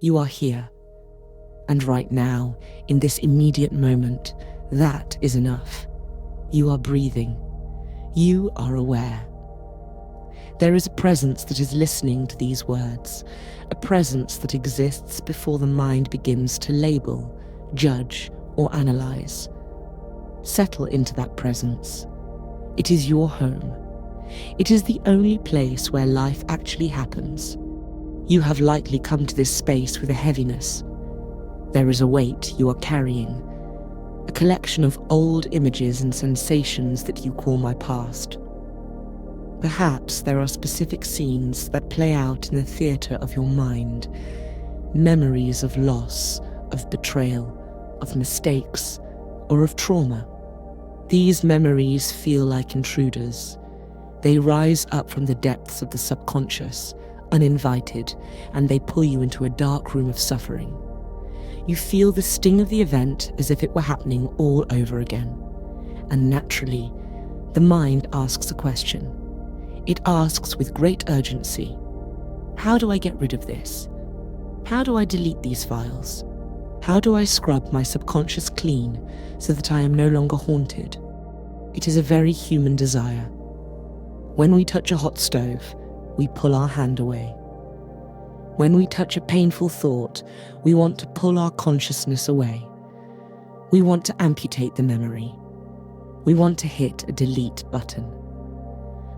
You are here. And right now, in this immediate moment, that is enough. You are breathing. You are aware. There is a presence that is listening to these words, a presence that exists before the mind begins to label, judge, or analyze. Settle into that presence. It is your home. It is the only place where life actually happens. You have likely come to this space with a heaviness. There is a weight you are carrying, a collection of old images and sensations that you call my past. Perhaps there are specific scenes that play out in the theatre of your mind, memories of loss, of betrayal, of mistakes, or of trauma. These memories feel like intruders. They rise up from the depths of the subconscious, uninvited, and they pull you into a dark room of suffering. You feel the sting of the event as if it were happening all over again. And naturally, the mind asks a question. It asks with great urgency, how do I get rid of this? How do I delete these files? How do I scrub my subconscious clean so that I am no longer haunted? It is a very human desire. When we touch a hot stove, we pull our hand away. When we touch a painful thought, we want to pull our consciousness away. We want to amputate the memory. We want to hit a delete button.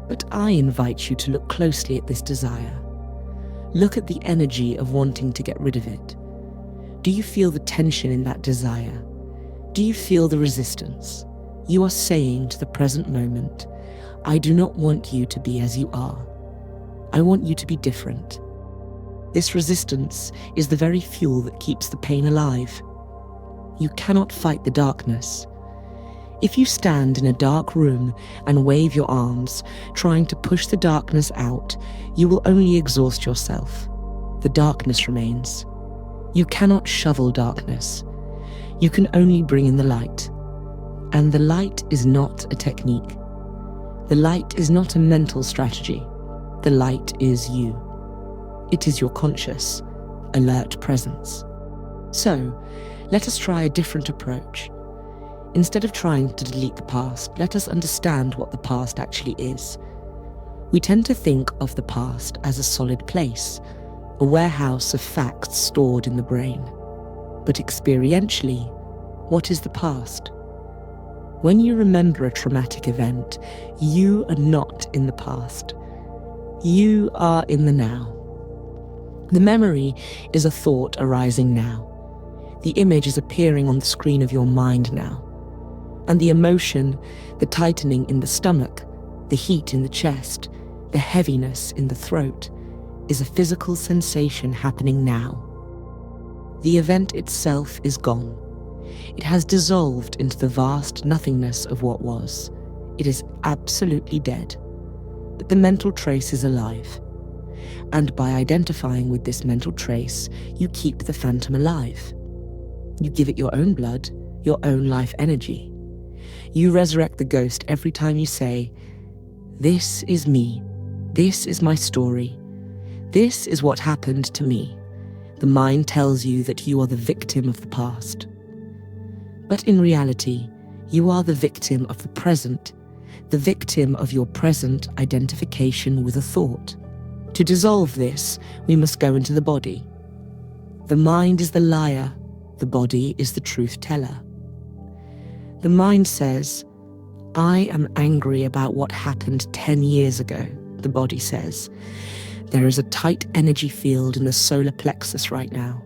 But I invite you to look closely at this desire. Look at the energy of wanting to get rid of it. Do you feel the tension in that desire? Do you feel the resistance? You are saying to the present moment, I do not want you to be as you are. I want you to be different. This resistance is the very fuel that keeps the pain alive. You cannot fight the darkness. If you stand in a dark room and wave your arms, trying to push the darkness out, you will only exhaust yourself. The darkness remains. You cannot shovel darkness. You can only bring in the light. And the light is not a technique. The light is not a mental strategy. The light is you. It is your conscious, alert presence. So, let us try a different approach. Instead of trying to delete the past, let us understand what the past actually is. We tend to think of the past as a solid place, a warehouse of facts stored in the brain. But experientially, what is the past? When you remember a traumatic event, you are not in the past. You are in the now. The memory is a thought arising now. The image is appearing on the screen of your mind now. And the emotion, the tightening in the stomach, the heat in the chest, the heaviness in the throat, is a physical sensation happening now. The event itself is gone. It has dissolved into the vast nothingness of what was. It is absolutely dead. But the mental trace is alive. And by identifying with this mental trace, you keep the phantom alive. You give it your own blood, your own life energy. You resurrect the ghost every time you say, this is me. This is my story. This is what happened to me. The mind tells you that you are the victim of the past. But in reality, you are the victim of the present, the victim of your present identification with a thought. To dissolve this, we must go into the body. The mind is the liar, the body is the truth teller. The mind says, I am angry about what happened 10 years ago, the body says. There is a tight energy field in the solar plexus right now.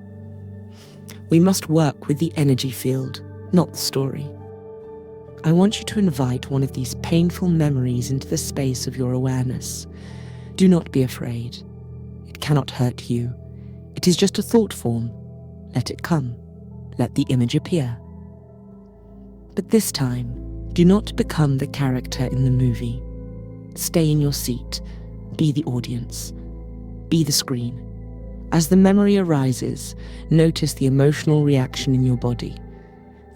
We must work with the energy field, not the story. I want you to invite one of these painful memories into the space of your awareness. Do not be afraid. It cannot hurt you. It is just a thought form. Let it come. Let the image appear. But this time, do not become the character in the movie. Stay in your seat. Be the audience. Be the screen. As the memory arises, notice the emotional reaction in your body.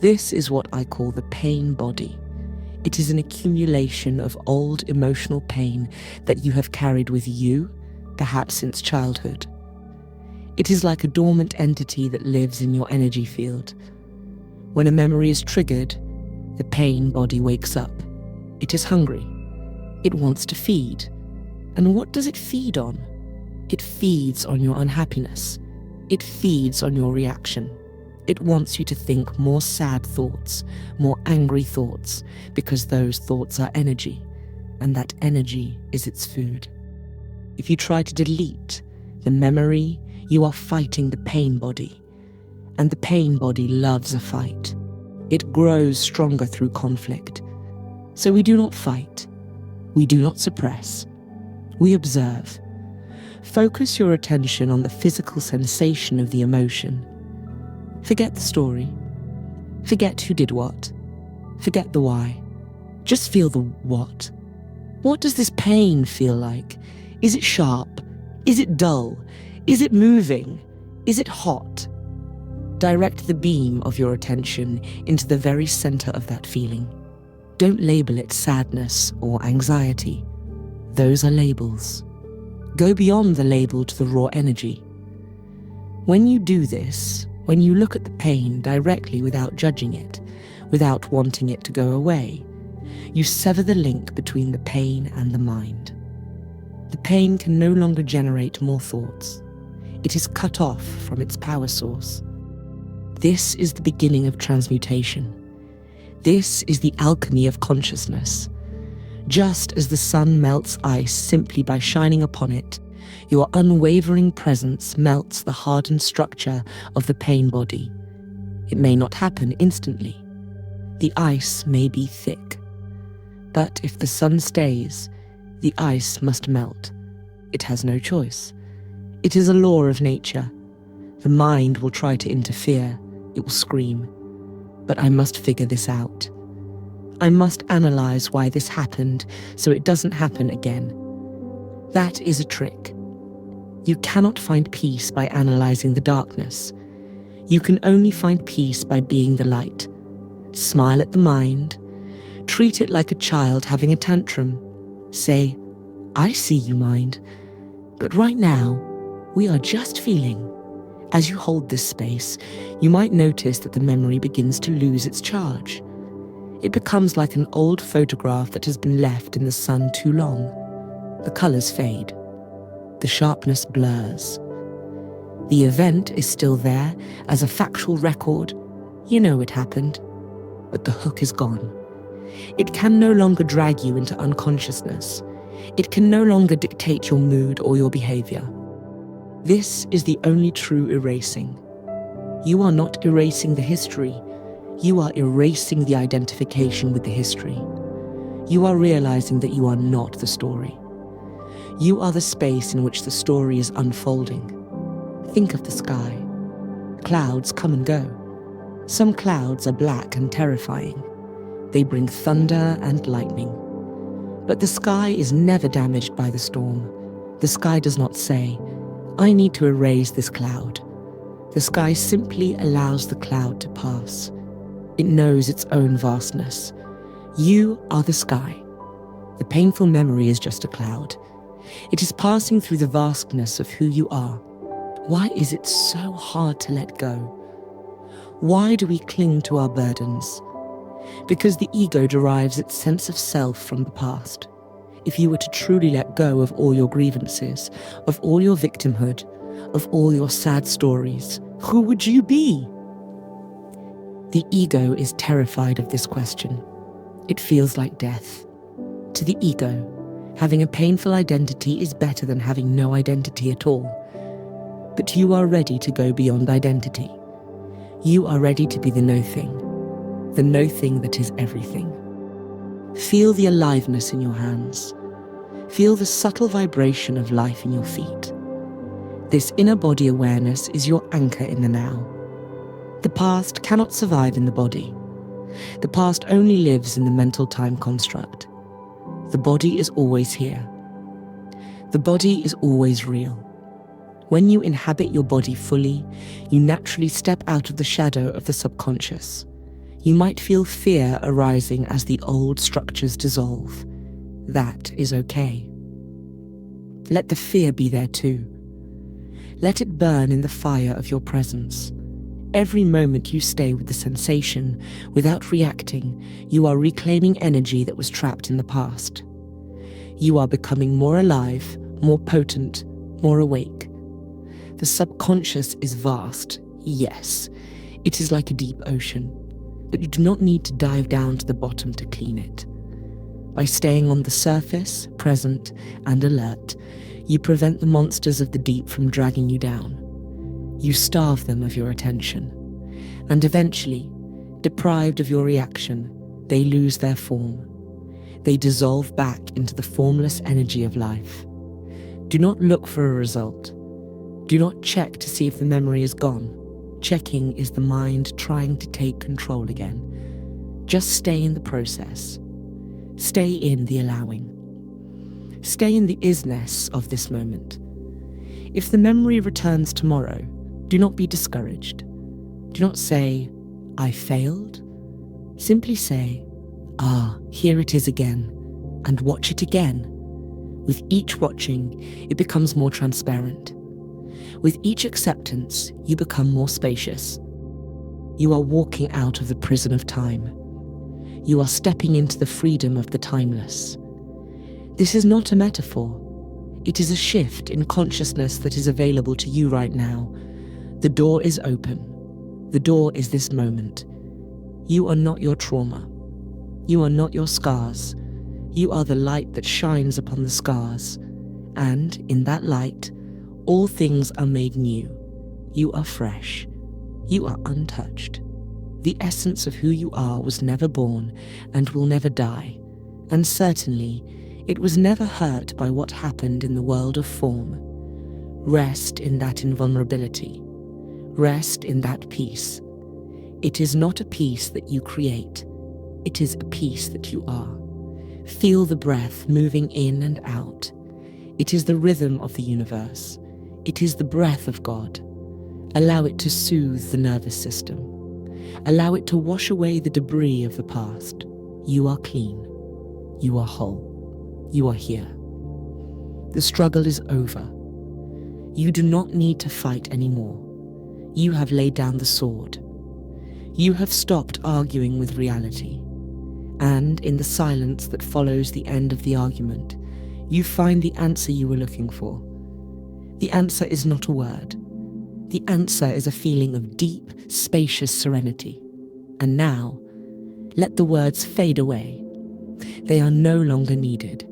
This is what I call the pain body. It is an accumulation of old emotional pain that you have carried with you, perhaps since childhood. It is like a dormant entity that lives in your energy field. When a memory is triggered, the pain body wakes up. It is hungry. It wants to feed. And what does it feed on? It feeds on your unhappiness. It feeds on your reaction. It wants you to think more sad thoughts, more angry thoughts, because those thoughts are energy, and that energy is its food. If you try to delete the memory, you are fighting the pain body, and the pain body loves a fight. It grows stronger through conflict. So we do not fight. We do not suppress. We observe. Focus your attention on the physical sensation of the emotion. Forget the story. Forget who did what. Forget the why. Just feel the what. What does this pain feel like? Is it sharp? Is it dull? Is it moving? Is it hot? Direct the beam of your attention into the very center of that feeling. Don't label it sadness or anxiety. Those are labels. Go beyond the label to the raw energy. When you do this, when you look at the pain directly without judging it, without wanting it to go away, you sever the link between the pain and the mind. The pain can no longer generate more thoughts. It is cut off from its power source. This is the beginning of transmutation. This is the alchemy of consciousness. Just as the sun melts ice simply by shining upon it, your unwavering presence melts the hardened structure of the pain body. It may not happen instantly. The ice may be thick. But if the sun stays, the ice must melt. It has no choice. It is a law of nature. The mind will try to interfere. It will scream. But I must figure this out. I must analyze why this happened so it doesn't happen again. That is a trick. You cannot find peace by analyzing the darkness. You can only find peace by being the light. Smile at the mind. Treat it like a child having a tantrum. Say, I see you, mind. But right now, we are just feeling. As you hold this space, you might notice that the memory begins to lose its charge. It becomes like an old photograph that has been left in the sun too long. The colors fade. The sharpness blurs. The event is still there as a factual record. You know it happened, but the hook is gone. It can no longer drag you into unconsciousness. It can no longer dictate your mood or your behavior. This is the only true erasing. You are not erasing the history. You are erasing the identification with the history. You are realizing that you are not the story. You are the space in which the story is unfolding. Think of the sky. Clouds come and go. Some clouds are black and terrifying. They bring thunder and lightning. But the sky is never damaged by the storm. The sky does not say, I need to erase this cloud. The sky simply allows the cloud to pass. It knows its own vastness. You are the sky. The painful memory is just a cloud. It is passing through the vastness of who you are. Why is it so hard to let go? Why do we cling to our burdens? Because the ego derives its sense of self from the past. If you were to truly let go of all your grievances, of all your victimhood, of all your sad stories, who would you be? The ego is terrified of this question. It feels like death. To the ego, having a painful identity is better than having no identity at all. But you are ready to go beyond identity. You are ready to be the no thing that is everything. Feel the aliveness in your hands. Feel the subtle vibration of life in your feet. This inner body awareness is your anchor in the now. The past cannot survive in the body. The past only lives in the mental time construct. The body is always here. The body is always real. When you inhabit your body fully, you naturally step out of the shadow of the subconscious. You might feel fear arising as the old structures dissolve. That is okay. Let the fear be there too. Let it burn in the fire of your presence. Every moment you stay with the sensation, without reacting, you are reclaiming energy that was trapped in the past. You are becoming more alive, more potent, more awake. The subconscious is vast, yes. It is like a deep ocean, but you do not need to dive down to the bottom to clean it. By staying on the surface, present, and alert, you prevent the monsters of the deep from dragging you down. You starve them of your attention, and eventually, deprived of your reaction, they lose their form. They dissolve back into the formless energy of life. Do not look for a result. Do not check to see if the memory is gone. Checking is the mind trying to take control again. Just stay in the process. Stay in the allowing. Stay in the isness of this moment. If the memory returns tomorrow, do not be discouraged. Do not say, I failed. Simply say, here it is again, and watch it again. With each watching, it becomes more transparent. With each acceptance, you become more spacious. You are walking out of the prison of time. You are stepping into the freedom of the timeless. This is not a metaphor. It is a shift in consciousness that is available to you right now. The door is open. The door is this moment. You are not your trauma. You are not your scars. You are the light that shines upon the scars. And in that light, all things are made new. You are fresh. You are untouched. The essence of who you are was never born and will never die. And certainly, it was never hurt by what happened in the world of form. Rest in that invulnerability. Rest in that peace. It is not a peace that you create. It is a peace that you are. Feel the breath moving in and out. It is the rhythm of the universe. It is the breath of God. Allow it to soothe the nervous system. Allow it to wash away the debris of the past. You are clean. You are whole. You are here. The struggle is over. You do not need to fight anymore. You have laid down the sword. You have stopped arguing with reality. And in the silence that follows the end of the argument, you find the answer you were looking for. The answer is not a word. The answer is a feeling of deep, spacious serenity. And now, let the words fade away. They are no longer needed.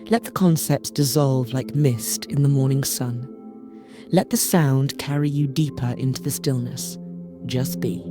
Let the concepts dissolve like mist in the morning sun. Let the sound carry you deeper into the stillness. Just be.